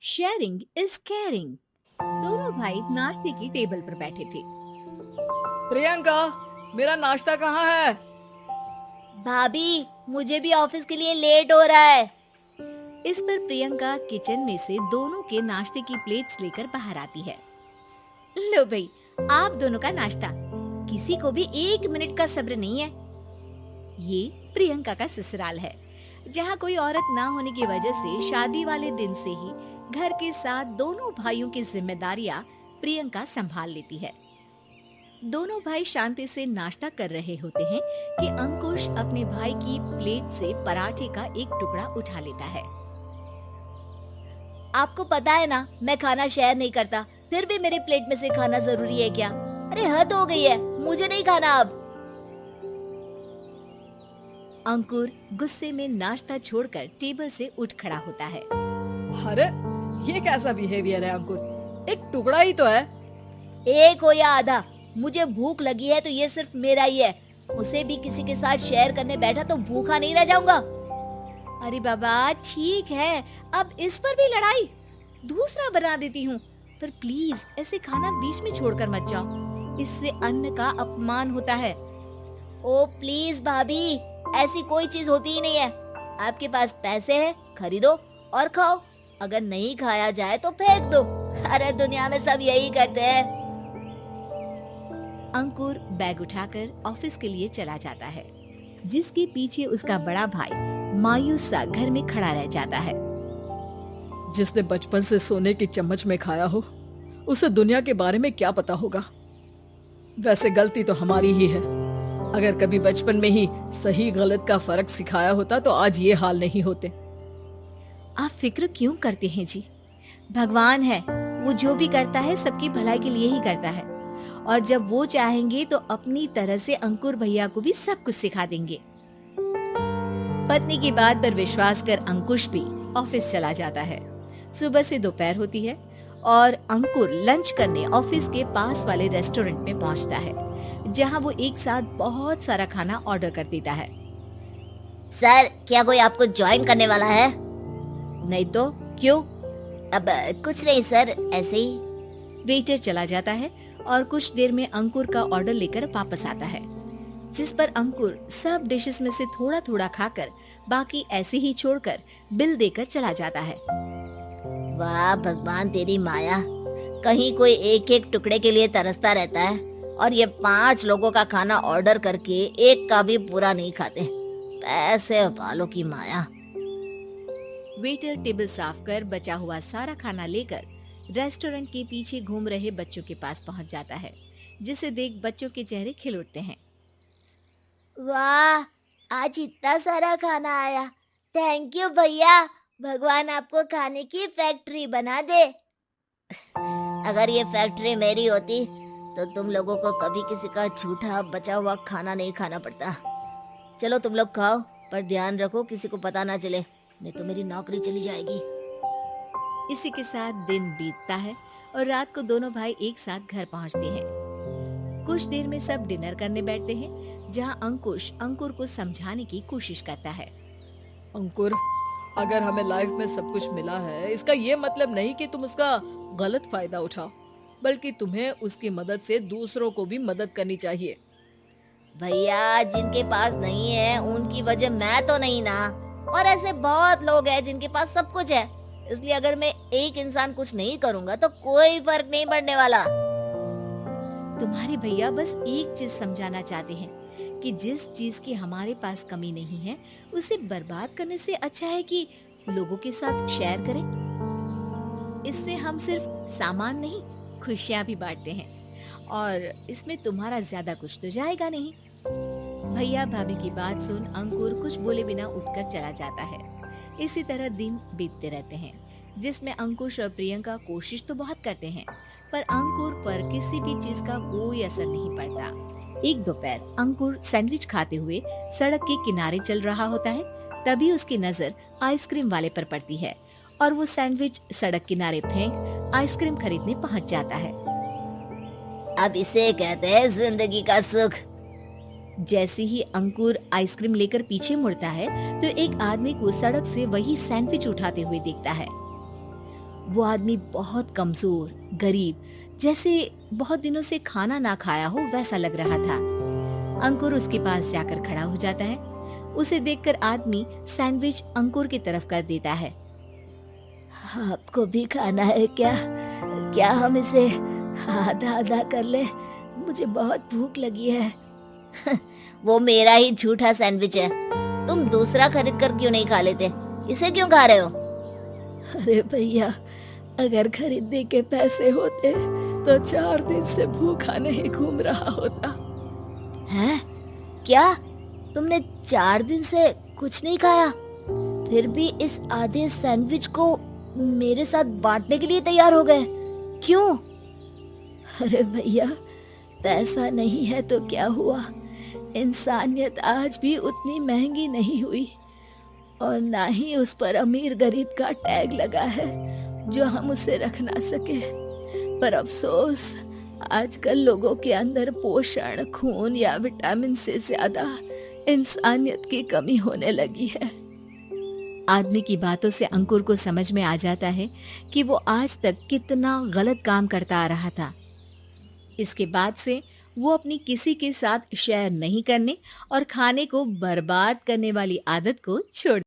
Sharing is caring. दोनों भाई नाश्ते की टेबल पर बैठे थे। प्रियंका, मेरा नाश्ता कहाँ है? भाभी, मुझे भी ऑफिस के लिए लेट हो रहा है। इस पर प्रियंका किचन में से दोनों के नाश्ते की प्लेट्स लेकर बाहर आती है। लो भाई, आप दोनों का नाश्ता। किसी को भी 1 मिनट का सब्र नहीं है। ये प्रियंका का ससुराल है, जहाँ कोई औरत ना होने की वजह से शादी वाले दिन से ही घर के साथ दोनों भाइयों की जिम्मेदारियां प्रियंका संभाल लेती है। दोनों भाई शांति से नाश्ता कर रहे होते हैं कि अंकुश अपने भाई की प्लेट से पराठे का एक टुकड़ा उठा लेता है। आपको पता है ना, मैं खाना शेयर नहीं करता, फिर भी मेरे प्लेट में से खाना जरूरी है क्या? अरे हद हो गई है, मुझे नहीं खाना अब। अंकुर गुस्से में नाश्ता छोड़कर टेबल से उठ खड़ा होता है। अरे, ये कैसा बिहेवियर है अंकुर? एक टुकड़ा ही तो है। एक हो या आधा, मुझे भूख लगी है तो ये सिर्फ मेरा ही है। उसे भी किसी के साथ शेयर करने बैठा तो भूखा नहीं रह जाऊंगा। अरे बाबा ठीक है, अब इस पर भी लड़ाई। दूसरा बना देती हूँ, पर प्लीज ऐसे खाना बीच में छोड़कर मत जाओ, इससे अन्न का अपमान होता है। ओ प्लीज भाभी, ऐसी कोई चीज होती ही नहीं है। आपके पास पैसे हैं, खरीदो और खाओ। अगर नहीं खाया जाए तो फेंक दो। अरे दुनिया में सब यही करते हैं। अंकुर बैग उठाकर ऑफिस के लिए चला जाता है, जिसके पीछे उसका बड़ा भाई मायूस सा घर में खड़ा रह जाता है। जिसने बचपन से सोने की चम्मच में खाया हो, उसे दुनिया के बारे में क्या पता होगा। वैसे गलती तो हमारी ही है। अगर कभी बचपन में ही सही गलत का फर्क सिखाया होता तो आज ये हाल नहीं होते। आप फिक्र क्यों करते हैं जी? भगवान है, वो जो भी करता है सबकी भलाई के लिए ही करता है, और जब वो चाहेंगे तो अपनी तरह से अंकुर भैया को भी सब कुछ सिखा देंगे। पत्नी की बात पर विश्वास कर अंकुश भी ऑफिस चला जाता है। सुबह से दोपहर होती है और अंकुर लंच करने ऑफिस के पास वाले रेस्टोरेंट में पहुंचता है, जहां वो एक साथ बहुत सारा खाना ऑर्डर कर देता है। सर, क्या कोई आपको ज्वाइन करने वाला है? नहीं तो क्यों? अब कुछ नहीं सर, ऐसे ही। वेटर चला जाता है और कुछ देर में अंकुर का ऑर्डर लेकर वापस आता है, जिस पर अंकुर सब डिशेस में से थोड़ा थोड़ा खाकर बाकी ऐसे ही छोड़कर बिल देकर चला जाता है। वाह भगवान, तेरी माया। कहीं कोई एक एक टुकड़े के लिए तरसता रहता है और ये 5 लोगों का खाना ऑर्डर करके एक का भी पूरा नहीं खाते। पैसे वालों की माया। वेटर टेबल साफ कर बचा हुआ सारा खाना लेकर रेस्टोरेंट के पीछे घूम रहे बच्चों के पास पहुंच जाता है, जिसे देख बच्चों के चेहरे खिल उठते हैं। वाह, आज इतना सारा खाना आया। थैंक यू भैया, भगवान आपको खाने की फैक्ट्री बना दे। अगर ये फैक्ट्री मेरी होती तो तुम लोगों को कभी किसी का झूठा बचा हुआ खाना नहीं खाना पड़ता। चलो तुम लोग खाओ, पर ध्यान रखो किसी को पता ना चले, नहीं तो मेरी नौकरी चली जाएगी। इसी के साथ दिन बीतता है और रात को दोनों भाई एक साथ घर पहुंचते हैं। कुछ देर में सब डिनर करने बैठते हैं, जहां अंकुश अंकुर को समझाने की कोशिश करता है। अंकुर, अगर हमें लाइफ में सब कुछ मिला है, इसका ये मतलब नहीं कि तुम उसका गलत फायदा उठाओ, बल्कि तुम्हें उसकी मदद से दूसरों को भी मदद करनी चाहिए। भैया, जिनके पास नहीं है उनकी वजह मैं तो नहीं ना। और ऐसे बहुत लोग हैं जिनके पास सब कुछ है, इसलिए अगर मैं एक इंसान कुछ नहीं करूंगा तो कोई फर्क नहीं पड़ने वाला। तुम्हारे भैया बस एक चीज समझाना चाहते हैं कि जिस चीज की हमारे पास कमी नहीं है, उसे बर्बाद करने से अच्छा है कि लोगों के साथ शेयर करें। इससे हम सिर्फ सामान नहीं, खुशियां भी बांटते हैं, और इसमें तुम्हारा ज्यादा कुछ तो जाएगा नहीं। भैया भाभी की बात सुन अंकुर कुछ बोले बिना उठकर चला जाता है। इसी तरह दिन बीतते रहते हैं, जिसमें अंकुश और प्रियंका कोशिश तो बहुत करते हैं, पर अंकुर पर किसी भी चीज का कोई असर नहीं पड़ता। एक दोपहर अंकुर सैंडविच खाते हुए सड़क के किनारे चल रहा होता है। तभी उसकी नजर आइसक्रीम वाले पर पड़ती है और वो सैंडविच सड़क किनारे फेंक आइसक्रीम खरीदने पहुंच जाता है। अब इसे कहते हैं जिंदगी का सुख। जैसे ही अंकुर आइसक्रीम लेकर पीछे मुड़ता है तो एक आदमी को सड़क से वही सैंडविच उठाते हुए देखता है। वो आदमी बहुत कमजोर, गरीब, जैसे बहुत दिनों से खाना ना खाया हो वैसा लग रहा था। अंकुर उसके पास जाकर खड़ा हो जाता है। उसे देखकर आदमी सैंडविच अंकुर की तरफ कर देता है। आपको भी खाना है क्या? क्या हम इसे आधा आधा कर ले? मुझे बहुत भूख लगी है। वो मेरा ही झूठा सैंडविच है। तुम दूसरा खरीद कर क्यों नहीं खा लेते? इसे क्यों खा रहे हो? अरे भैया, अगर खरीदने के पैसे होते तो 4 दिन से भूखा नहीं घूम रहा होता। हैं? क्या? तुमने 4 दिन से कुछ नहीं खाया? फिर भी इस आधे सैंडविच को मेरे साथ बांटने के लिए तैयार हो गए? क्यों? अरे भैया, पैसा नहीं है तो क्या हुआ, इंसानियत आज भी उतनी महंगी नहीं हुई और ना ही उस पर अमीर गरीब का टैग लगा है जो हम उसे रख ना सके। पर अफसोस, आजकल लोगों के अंदर पोषण, खून या विटामिन से ज्यादा इंसानियत की कमी होने लगी है। आदमी की बातों से अंकुर को समझ में आ जाता है कि वो आज तक कितना गलत काम करता आ रहा था। इसके बाद से वो अपनी किसी के साथ शेयर नहीं करने और खाने को बर्बाद करने वाली आदत को छोड़